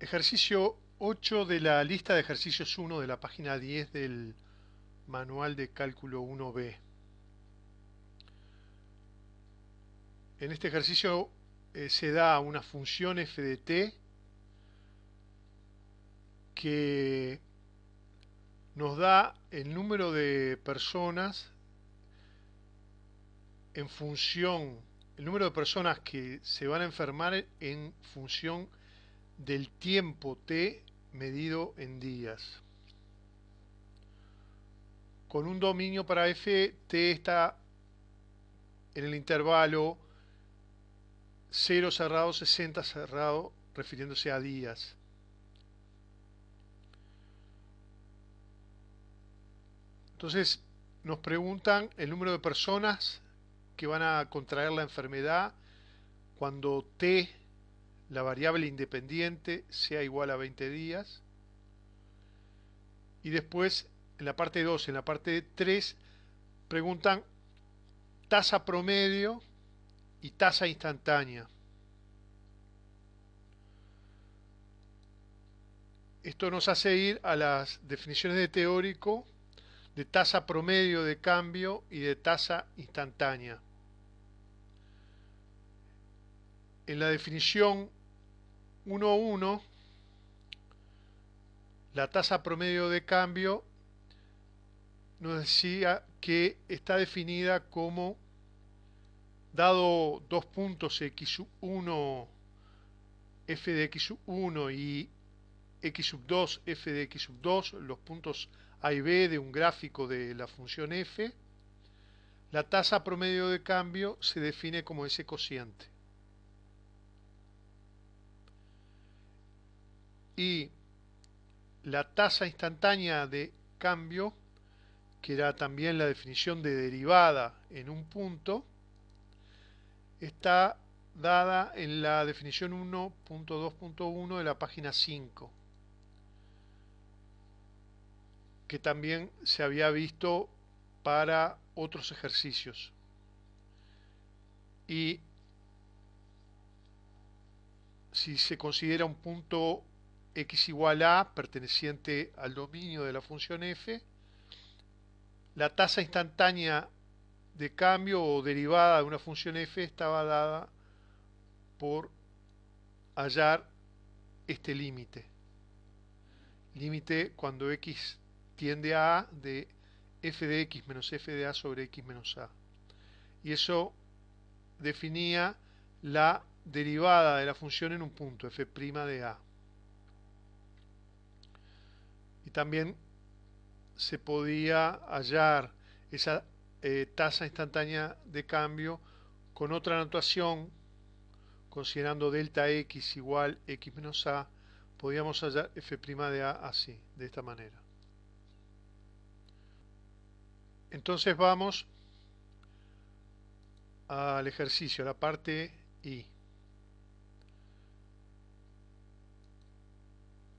Ejercicio 8 de la lista de ejercicios 1 de la página 10 del manual de cálculo 1B. En este ejercicio se da una función f de t que nos da el número de personas en función, el número de personas que se van a enfermar en función del tiempo t medido en días. Con un dominio para f, t está en el intervalo 0 cerrado, 60 cerrado, refiriéndose a días. Entonces nos preguntan el número de personas que van a contraer la enfermedad cuando t, la variable independiente, sea igual a 20 días. Y después, en la parte 2, en la parte 3, preguntan tasa promedio y tasa instantánea. Esto nos hace ir a las definiciones de teórico de tasa promedio de cambio y de tasa instantánea. En la definición 1.1, la tasa promedio de cambio nos decía que está definida como, dado dos puntos x1 f de x1 y x2 f de x2, los puntos A y B de un gráfico de la función f, la tasa promedio de cambio se define como ese cociente. Y la tasa instantánea de cambio, que era también la definición de derivada en un punto, está dada en la definición 1.2.1 de la página 5, que también se había visto para otros ejercicios. Y si se considera un punto x igual a perteneciente al dominio de la función f, la tasa instantánea de cambio o derivada de una función f estaba dada por hallar este límite. Límite cuando x tiende a de f de x menos f de a sobre x menos a. Y eso definía la derivada de la función en un punto, f' de a. Y también se podía hallar esa tasa instantánea de cambio con otra notación, considerando delta x igual x menos a, podíamos hallar f' de a así, de esta manera. Entonces vamos al ejercicio, a la parte I.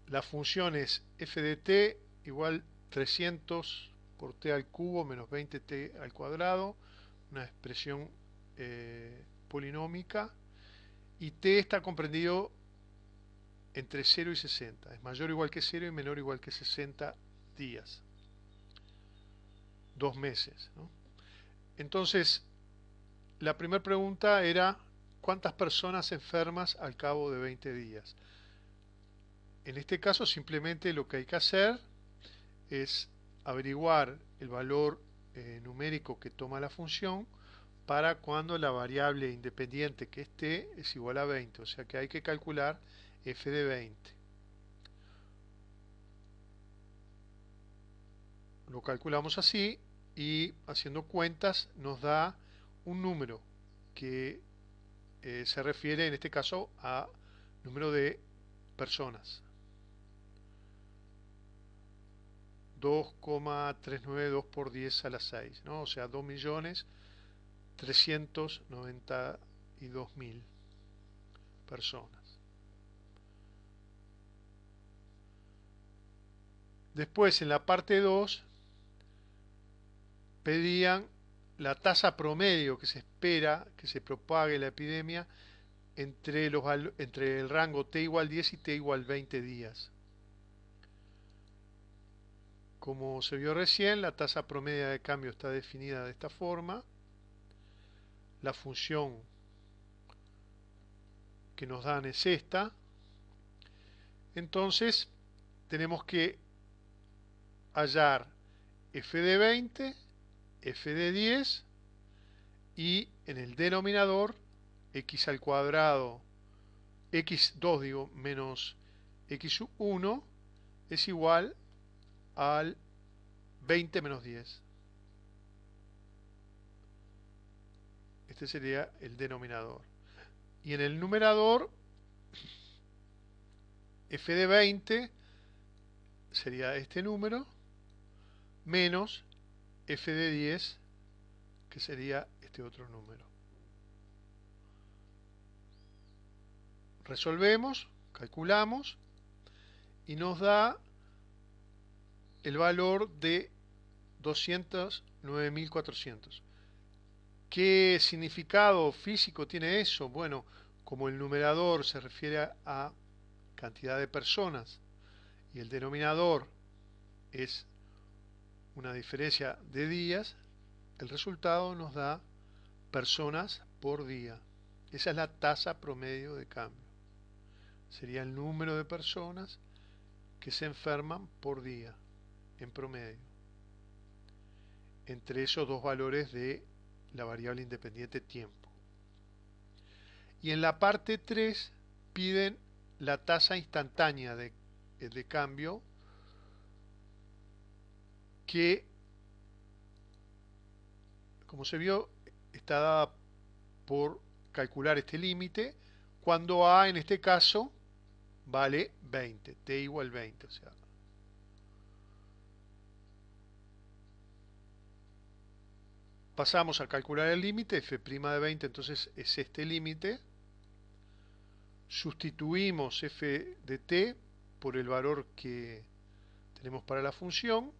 La función es f de t igual 300 por t al cubo menos 20t al cuadrado, una expresión polinómica, y t está comprendido entre 0 y 60, es mayor o igual que 0 y menor o igual que 60 días, 2 meses, ¿no? Entonces, la primera pregunta era ¿cuántas personas enfermas al cabo de 20 días? En este caso simplemente lo que hay que hacer es averiguar el valor numérico que toma la función para cuando la variable independiente que esté es igual a 20, o sea que hay que calcular f de 20. Lo calculamos así y haciendo cuentas nos da un número que se refiere en este caso a número de personas. 2,392 por 10 a la 6, ¿no? O sea, 2.392.000 personas. Después, en la parte 2, pedían la tasa promedio que se espera que se propague la epidemia entre el rango t igual 10 y t igual 20 días. Como se vio recién, la tasa promedio de cambio está definida de esta forma. La función que nos dan es esta. Entonces, tenemos que hallar f de 20, f de 10 y en el denominador x al cuadrado, x2 digo, menos x1 es igual al 20 menos 10. Este sería el denominador. Y en el numerador, f de 20 sería este número, menos f de 10, que sería este otro número. Resolvemos, calculamos, y nos da el valor de 209.400. ¿Qué significado físico tiene eso? Bueno, como el numerador se refiere a cantidad de personas y el denominador es una diferencia de días, el resultado nos da personas por día. Esa es la tasa promedio de cambio. Sería el número de personas que se enferman por día, en promedio, entre esos dos valores de la variable independiente tiempo. Y en la parte 3 piden la tasa instantánea de cambio, que, como se vio, está dada por calcular este límite cuando A en este caso vale 20, t igual 20, o sea, pasamos a calcular el límite, f' de 20 entonces es este límite, sustituimos f de t por el valor que tenemos para la función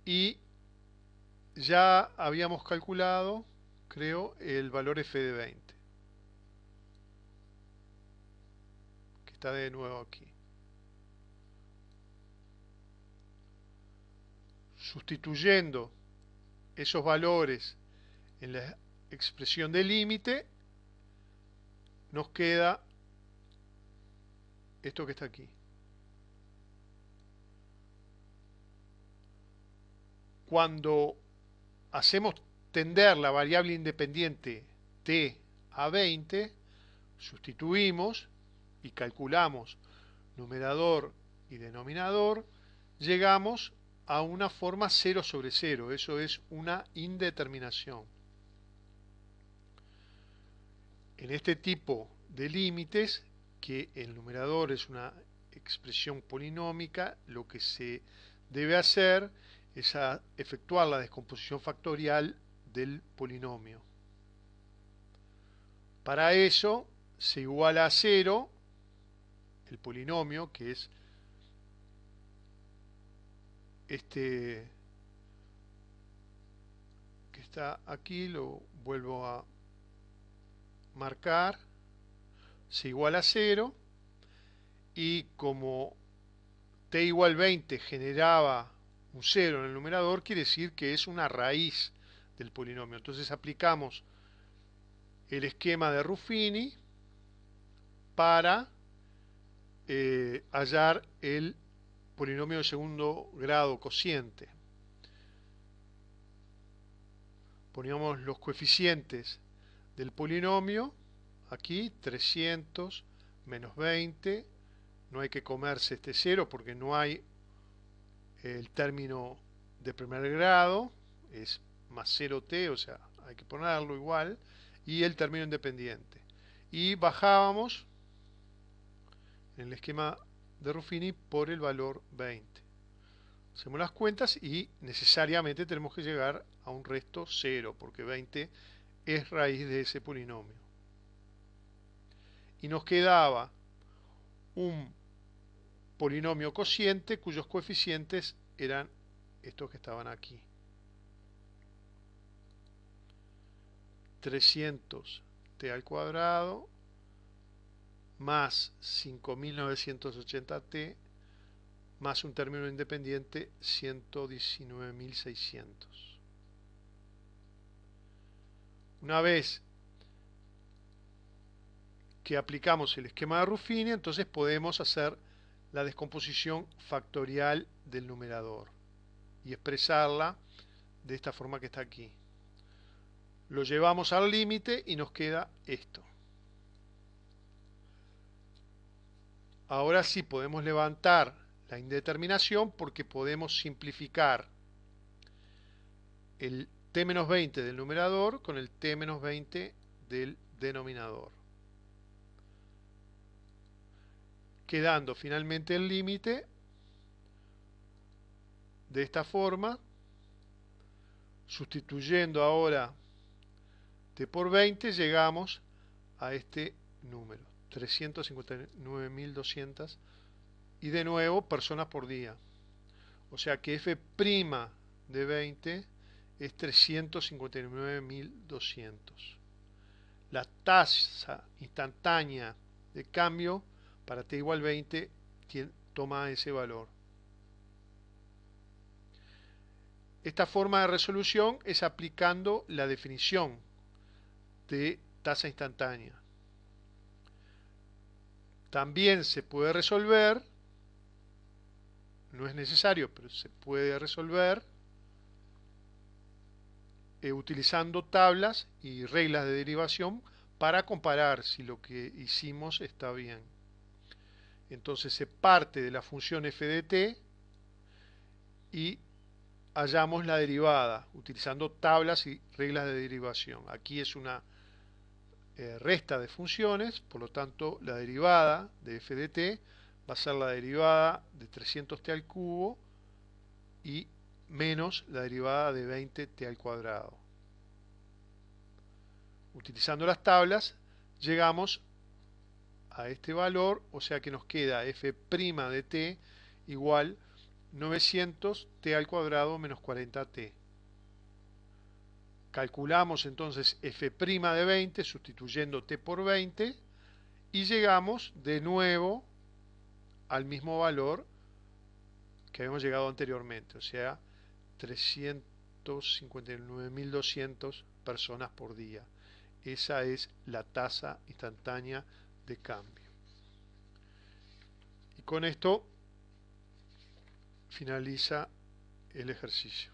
y ya habíamos calculado, creo, el valor f de 20, que está de nuevo aquí. Sustituyendo esos valores en la expresión de límite, nos queda esto que está aquí. Cuando hacemos tender la variable independiente t a 20, sustituimos y calculamos numerador y denominador, llegamos a una forma 0 sobre 0, eso es una indeterminación. En este tipo de límites, que el numerador es una expresión polinómica, lo que se debe hacer es efectuar la descomposición factorial del polinomio. Para eso se iguala a 0 el polinomio, que es este que está aquí, lo vuelvo a marcar, se iguala a 0 y como t igual 20 generaba un 0 en el numerador, quiere decir que es una raíz del polinomio. Entonces aplicamos el esquema de Ruffini para hallar el polinomio de segundo grado cociente. Poníamos los coeficientes del polinomio, aquí 300 menos 20, no hay que comerse este 0 porque no hay el término de primer grado, es más 0t, o sea, hay que ponerlo igual, y el término independiente. Y bajábamos en el esquema de Ruffini por el valor 20. Hacemos las cuentas y necesariamente tenemos que llegar a un resto 0, porque 20 es raíz de ese polinomio. Y nos quedaba un polinomio cociente cuyos coeficientes eran estos que estaban aquí. 300t al cuadrado más 5.980T más un término independiente 119.600. Una vez que aplicamos el esquema de Ruffini, entonces podemos hacer la descomposición factorial del numerador y expresarla de esta forma que está aquí. Lo llevamos al límite y nos queda esto. Ahora sí podemos levantar la indeterminación porque podemos simplificar el t-20 del numerador con el t-20 del denominador, quedando finalmente el límite de esta forma, sustituyendo ahora t por 20 llegamos a este número, 359.200, y de nuevo personas por día. O sea que f' de 20 es 359.200. La tasa instantánea de cambio para t igual 20 toma ese valor. Esta forma de resolución es aplicando la definición de tasa instantánea. También se puede resolver, no es necesario, pero se puede resolver utilizando tablas y reglas de derivación para comparar si lo que hicimos está bien. Entonces se parte de la función f de t y hallamos la derivada utilizando tablas y reglas de derivación. Aquí es una resta de funciones, por lo tanto la derivada de f de t va a ser la derivada de 300t al cubo y menos la derivada de 20t al cuadrado. Utilizando las tablas llegamos a este valor, o sea que nos queda f' de t igual 900t al cuadrado menos 40t. Calculamos entonces f' de 20 sustituyendo t por 20 y llegamos de nuevo al mismo valor que habíamos llegado anteriormente, o sea 359.200 personas por día. Esa es la tasa instantánea de cambio. Y con esto finaliza el ejercicio.